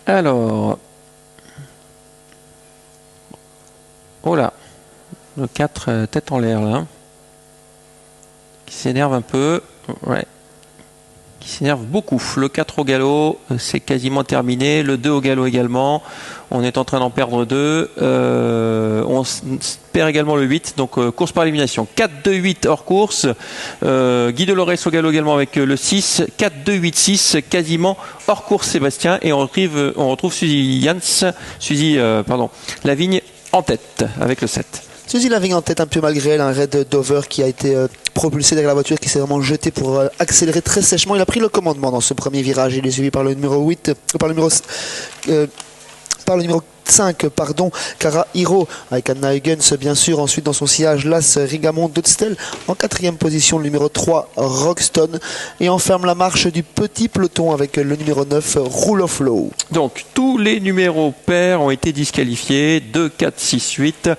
Alors, oh là, le 4 tête en l'air là, qui s'énerve un peu, ouais, qui s'énerve beaucoup. Le 4 au galop, c'est quasiment terminé, le 2 au galop également, on est en train d'en perdre 2, on perd également le 8, donc course par élimination. 4, 2, 8 hors course, Guy Dolores au galop également avec le 6, 4, 2, 8, 6, quasiment hors course Sébastien, et on retrouve Suzy Lavigne en tête avec le 7. Suzy Lavigne en tête un peu malgré elle, un Red Dover qui a été propulsé derrière la voiture, qui s'est vraiment jeté pour accélérer très sèchement. Il a pris le commandement dans ce premier virage, il est suivi par le numéro 5, Cara Hiro avec Anna Huygens bien sûr. Ensuite dans son sillage, l'As Rigamon d'Odstel. En quatrième position, le numéro 3, Rockstone. Et on ferme la marche du petit peloton avec le numéro 9, Rule of Law. Donc tous les numéros pairs ont été disqualifiés, 2, 4, 6, 8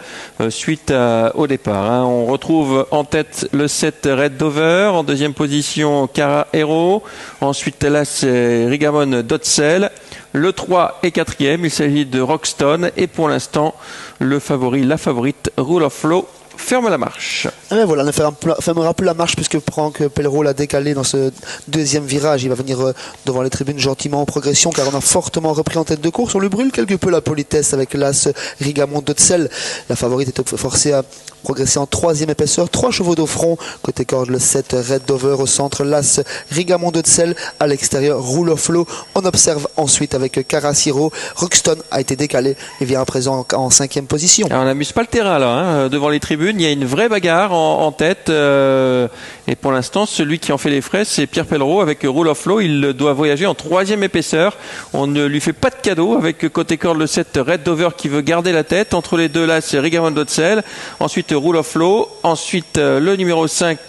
suite au départ. On retrouve en tête le 7 Red Dover, en deuxième position Cara Hero, ensuite l'As Rigamon d'Odsel. Le 3 est quatrième, il s'agit de Rockstone, et pour l'instant, la favorite, Rule of Law, ferme la marche. Et voilà, on ne fermera plus la marche puisque Franck Pellereau l'a décalé dans ce deuxième virage. Il va venir devant les tribunes gentiment en progression car on a fortement repris en tête de course. On lui brûle quelque peu la politesse avec l'As Rigamon d'Odsel. La favorite est forcée à progresser en troisième épaisseur. 3 chevaux d'au front. Côté corde, le 7 Red Dover. Au centre, l'As Rigamon d'Odsel. À l'extérieur, Rule of Law. On observe ensuite avec Cara Hiro. Rockstone a été décalé et vient à présent en cinquième position. Alors, on n'amuse pas le terrain là, devant les tribunes. Il y a une vraie bagarre en tête et pour l'instant celui qui en fait les frais c'est Pierre Pellereau avec Rule of Law. Il doit voyager en troisième épaisseur, on ne lui fait pas de cadeau avec côté corde le 7 Red Dover qui veut garder la tête. Entre les deux là c'est Rigamon d'Odsel, ensuite Rule of Law, ensuite le numéro 5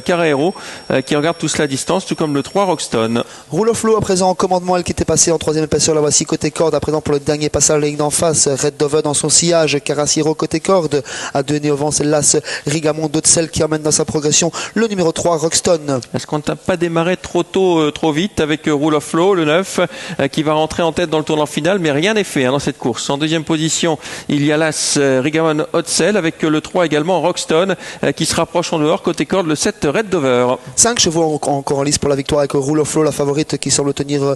Cara Hero qui regarde tout cela à distance, tout comme le 3 Rockstone. Rule of Law à présent en commandement, elle qui était passée en troisième épaisseur, la voici côté corde à présent pour le dernier passage la ligne d'en face. Red Dover dans son sillage, Cara Hiro côté corde, à deux nez au vent c'est l'As Rigamon d'Odsel qui emmène dans sa progression le numéro 3 Rockstone. Est-ce qu'on n'a pas démarré trop tôt, trop vite avec Rule of Law, le 9 qui va rentrer en tête dans le tournant final, mais rien n'est fait dans cette course. En deuxième position il y a l'As Rigamon d'Odsel avec le 3 également Rockstone qui se rapproche en dehors, côté corde le 7 Red Dover. 5 chevaux encore en lice pour la victoire avec Rule of Law, la favorite qui semble tenir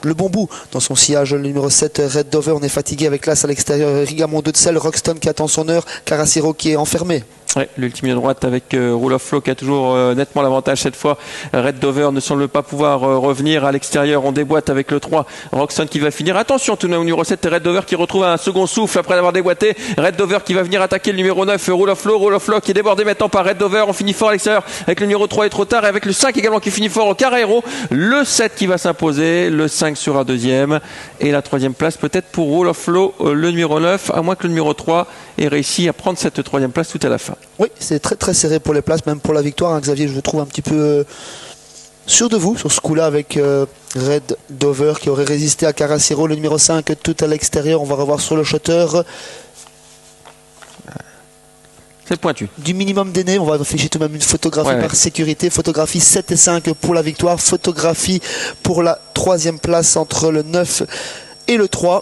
le bon bout dans son sillage. Le numéro 7 Red Dover, on est fatigué avec l'As à l'extérieur Rigamon d'Odsel, Rockstone qui attend son heure, Cara Hiro qui est enfermé. Ouais, l'ultime ligne droite avec Rule of Law qui a toujours nettement l'avantage cette fois. Red Dover ne semble pas pouvoir revenir à l'extérieur. On déboîte avec le 3 Roxton qui va finir. Attention tout de même au numéro 7 Red Dover qui retrouve un second souffle après avoir déboîté. Red Dover qui va venir attaquer le numéro 9 Rule of Law qui est débordé maintenant par Red Dover. On finit fort à l'extérieur avec le numéro 3 et trop tard et avec le 5 également qui finit fort au Cara Hero. Le 7 qui va s'imposer. Le 5 sera deuxième et la troisième place peut-être pour Rule of Law, le numéro 9, à moins que le numéro 3 ait réussi à prendre cette troisième place tout à la fin. Oui, c'est très très serré pour les places, même pour la victoire. Xavier, je vous trouve un petit peu sûr de vous sur ce coup-là avec Red Dover qui aurait résisté à Cara Hiro, le numéro 5 tout à l'extérieur. On va revoir sur le shutter. C'est pointu. Du minimum d'aînés, on va afficher tout de même une photographie par sécurité. Photographie 7 et 5 pour la victoire. Photographie pour la troisième place entre le 9 et le 3.